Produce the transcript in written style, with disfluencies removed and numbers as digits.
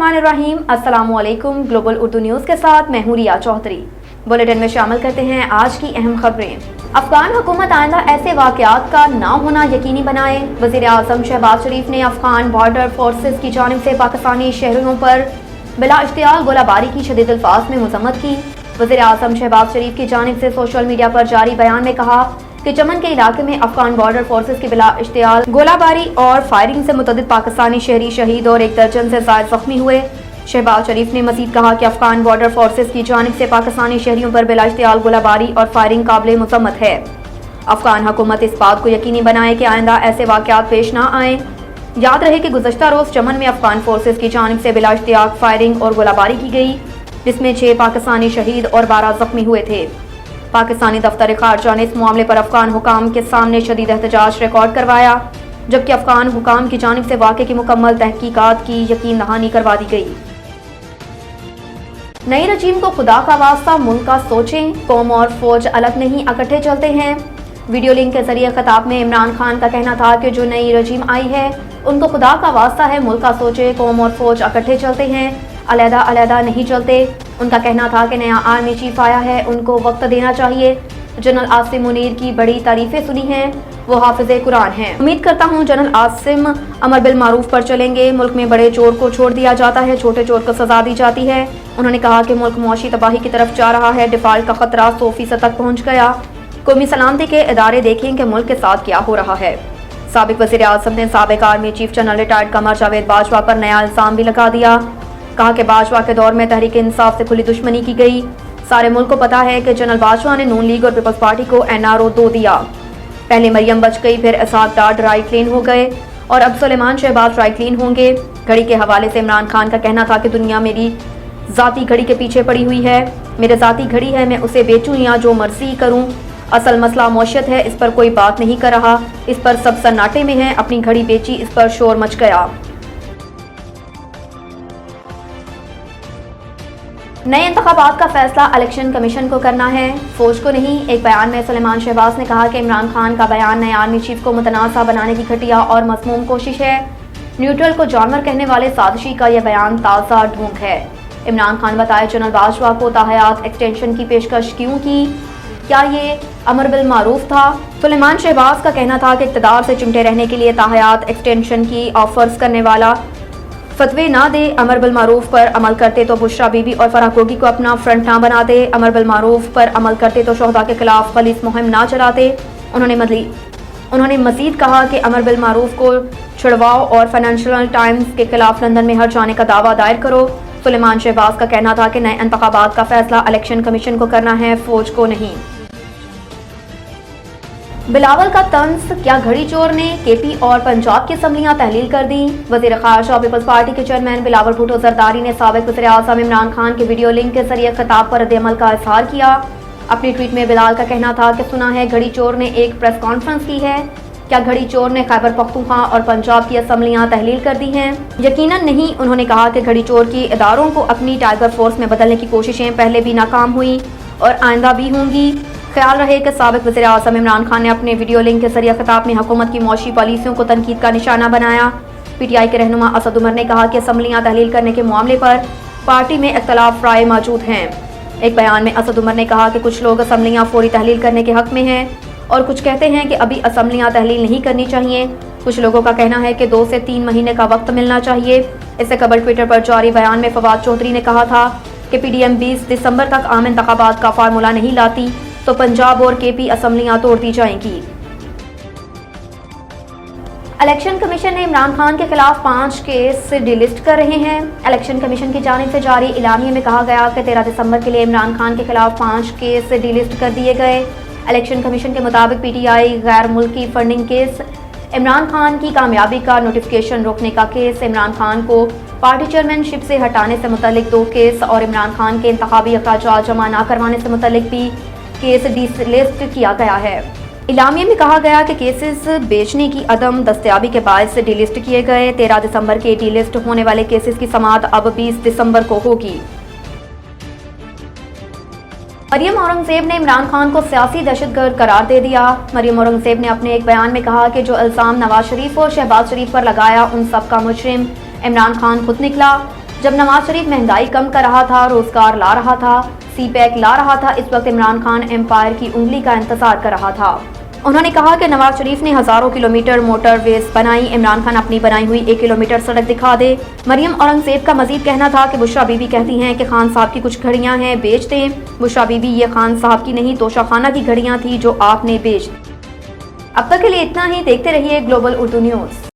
बिस्मिल्लाहिर्रहमानिर्रहीम। अस्सलामुअलैकुम। Global Urdu news के साथ मैं हूं रिया चौधरी। बुलेटिन में शामिल करते हैं आज की अहम खबरें। अफगान हुकूमत आइंदा ऐसे वाक़यात का ना होना यकीनी बनाए। वज़ीर आज़म शहबाज शरीफ ने अफगान बॉर्डर फोर्सेस की जानिब से पाकिस्तानी शहरियों पर बिला इख्तियार गोलाबारी की शदीद अल्फाज में मज़म्मत की। वज़ीर आज़म शहबाज शरीफ की जानिब से सोशल मीडिया पर जारी बयान में कहा कि चमन के इलाके में अफगान बॉर्डर फोर्सेस की बिला इख्तियार गोलाबारी और फायरिंग से मुतअद्दिद पाकिस्तानी शहरी शहीद और 1 दर्जन से ज़ायद ज़ख्मी हुए। शहबाज शरीफ ने मज़ीद कहा कि अफगान बॉर्डर फोर्सेस की जानिब से पाकिस्तानी शहरियों पर बिला इख्तियार गोलाबारी और फायरिंग काबिल मज़म्मत है। अफगान हुकूमत इस बात को यकीनी बनाए कि आइंदा ऐसे वाक़यात पेश ना आए। याद रहे कि गुज़श्ता रोज़ चमन में अफगान फोर्सेस की जानिब से बिला इख्तियार फायरिंग और गोलाबारी की गई, जिसमें 6 पाकिस्तानी शहीद और 12 ज़ख्मी हुए थे। पाकिस्तानी दफ्तर खारजा ने इस मामले पर अफगान हुकाम के सामने शदीद एहतजाज रिकॉर्ड करवाया, जबकि अफगान हुकाम की जानिब से वाक़े की मुकम्मल तहकीकात की यकीन दहानी करवा दी गई। नई रजीम को खुदा का वास्ता मुल्क का सोचें, कौम और फौज अलग नहीं इकट्ठे चलते हैं। वीडियो लिंक के जरिए खिताब में इमरान खान का कहना था कि जो नई रजीम आई है उनको खुदा का वास्ता है मुल्क का सोचे, कौम और फौज इकट्ठे चलते हैं, अलहदा अलहदा नहीं चलते। उनका कहना था कि नया आर्मी चीफ आया है, उनको वक्त देना चाहिए। जनरल आसिम मुनीर की बड़ी तारीफें सुनी हैं, वो हाफिज़े कुरान हैं। उम्मीद करता हूँ जनरल आसिम अमर बिल मारूफ पर चलेंगे। मुल्क में बड़े चोर को छोड़ दिया जाता है, छोटे चोर को सजा दी जाती है। उन्होंने कहा कि मुल्क मुआशी तबाही की तरफ जा रहा है, डिफाल्ट का खतरा 100% तक पहुँच गया। कौमी सलामती के इदारे देखें कि मुल्क के साथ क्या हो रहा है। साबिक वज़ीर आज़म ने साबिक army chief general retired Qamar Javed Bajwa पर नया इल्ज़ाम भी लगा दिया। कहा कि बाजवा के दौर में तहरीक इंसाफ से खुली दुश्मनी की गई। सारे मुल्क को पता है कि जनरल बाजवा ने नून लीग और पीपल्स पार्टी को NRO 2 दिया। पहले मरियम बच गई, फिर इसाक डार ड्राई क्लीन हो गए और अब सुलेमान शहबाज ड्राई क्लीन होंगे। घड़ी के हवाले से इमरान खान का कहना था कि दुनिया मेरी ज़ाती घड़ी के पीछे पड़ी हुई है, मेरे ज़ाती घड़ी है, मैं उसे बेचूं या जो मर्जी करूं। असल मसला मौशियत है, इस पर कोई बात नहीं कर रहा, इस पर सब सन्नाटे में है। अपनी घड़ी बेची, इस पर शोर मच गया। नए इंतखाबात का फैसला इलेक्शन कमीशन को करना है, फौज को नहीं। एक बयान में सुलेमान शहबाज ने कहा कि इमरान खान का बयान नए आर्मी चीफ को मुतनाज़ा बनाने की घटिया और मज़मूम कोशिश है। न्यूट्रल को जानवर कहने वाले साजिशी का यह बयान ताज़ा ढोंग है। इमरान खान बताए जनरल बाजवा को ताहयात एक्सटेंशन की पेशकश क्यों की, क्या ये अमर बिल मारूफ था। सुलेमान शहबाज का कहना था कि इक़्तिदार से चिमटे रहने के लिए ताहयात एक्सटेंशन की ऑफर्स करने वाला फतवे ना दे। अमर बिल मारूफ पर अमल करते तो बुशरा बीबी और फराह कोगी को अपना फ्रंट ना बनाते। अमर बिल मारूफ पर अमल करते तो शोहदा के खिलाफ खलीस मुहिम ना चलाते। उन्होंने मजीद कहा कि अमर बिल मारूफ को छुड़वाओ और फाइनेंशियल टाइम्स के खिलाफ लंदन में हर जाने का दावा दायर करो। सुलेमान शहबाज का कहना था कि नए इंतखाबात का फैसला इलेक्शन कमीशन को करना है, फौज को नहीं। बिलावल का तंज, क्या घड़ी चोर ने KP और पंजाब की असम्बलियां तहलील कर दी। वज़ीर खारजा और पीपल्स पार्टी के चेयरमैन बिलावल भुट्टो जरदारी ने साबिक वज़ीर आज़म इमरान खान के वीडियो लिंक के जरिए खिताब पर रद्द-ए-अमल का इज़हार किया। अपनी ट्वीट में बिलाल का कहना था कि सुना है घड़ी चोर ने एक प्रेस कॉन्फ्रेंस की है, क्या घड़ी चोर ने खैबर पख्तूनख्वा और पंजाब की असम्बलियां तहलील कर दी हैं? यकीनन नहीं। उन्होंने कहा कि घड़ी चोर की इदारों को अपनी टाइगर फोर्स में बदलने की कोशिशें पहले भी नाकाम हुई और आइंदा भी होंगी। ख्याल रहे कि साबिक वज़ीर आज़म इमरान खान ने अपने वीडियो लिंक के जरिए खिताब में हुकूमत की मौशी पॉलिसियों को तनकीद का निशाना बनाया। PTI के रहनुमा असद उमर ने कहा कि असम्बलियां तहलील करने के मामले पर पार्टी में इख्तलाफ राय मौजूद हैं। एक बयान में असद उमर ने कहा कि कुछ लोग असम्बलियां फौरी तहलील करने के हक में हैं और कुछ कहते हैं कि अभी असम्बलियां तहलील नहीं करनी चाहिए। कुछ लोगों का कहना है कि 2 से 3 महीने का वक्त मिलना चाहिए। इससे कबल ट्विटर पर जारी बयान में फवाद चौधरी ने कहा था कि PDM 20 दिसंबर तक आम इंतखाबात का फार्मूला नहीं लाती तो पंजाब और KP असम्बलियां तोड़ दी जाएंगी। इलेक्शन कमीशन ने इमरान खान के खिलाफ 5 केस डिलिस्ट कर रहे हैं। इलेक्शन कमीशन की जानिब से जारी इलामिये में कहा गया कि 13 दिसंबर के लिए इमरान खान के खिलाफ 5 केस डिलिस्ट कर दिए गए। इलेक्शन कमीशन के मुताबिक PTI गैर मुल्की फंडिंग केस, इमरान खान की कामयाबी का नोटिफिकेशन रोकने का केस, इमरान खान को पार्टी चेयरमैनशिप से हटाने से मुतल्लिक 2 केस और इमरान खान के इंतखाबी अखराजात जमा न करवाने से मुतल्लिक भी केस डिलिस्ट किया गया है। इलामिया में कहा गया कि केसेस बेचने की अदम दस्तयाबी के बायस डिलिस्ट किए गए। 13 दिसंबर के डिलिस्ट होने वाले केसेस की समाअत अब 20 दिसंबर को होगी। मरियम औरंगजेब ने इमरान खान को सियासी दहशतगर्द करार दे दिया। मरियम औरंगजेब ने अपने एक बयान में कहा कि जो इल्ज़ाम नवाज शरीफ और शहबाज शरीफ पर लगाया उन सब का मुजरिम इमरान खान खुद निकला। جب نواز شریف مہنگائی کم کر رہا تھا، روزگار لا رہا تھا، سی پیک لا رہا تھا، اس وقت عمران خان امپائر کی انگلی کا انتظار کر رہا تھا۔ انہوں نے کہا کہ نواز شریف نے ہزاروں کلومیٹر موٹر ویز بنائی، عمران خان اپنی بنائی ہوئی 1 کلومیٹر سڑک دکھا دے۔ مریم اورنگزیب کا مزید کہنا تھا کہ بشریٰ بی بی کہتی ہیں کہ خان صاحب کی کچھ گھڑیاں ہیں، بیچ دیں۔ بشریٰ بی بی یہ خان صاحب کی نہیں، توشہ خانہ کی گھڑیاں تھی جو آپ نے بیچ دی۔ اب تک کے لیے اتنا ہی، دیکھتے رہیے گلوبل اردو نیوز۔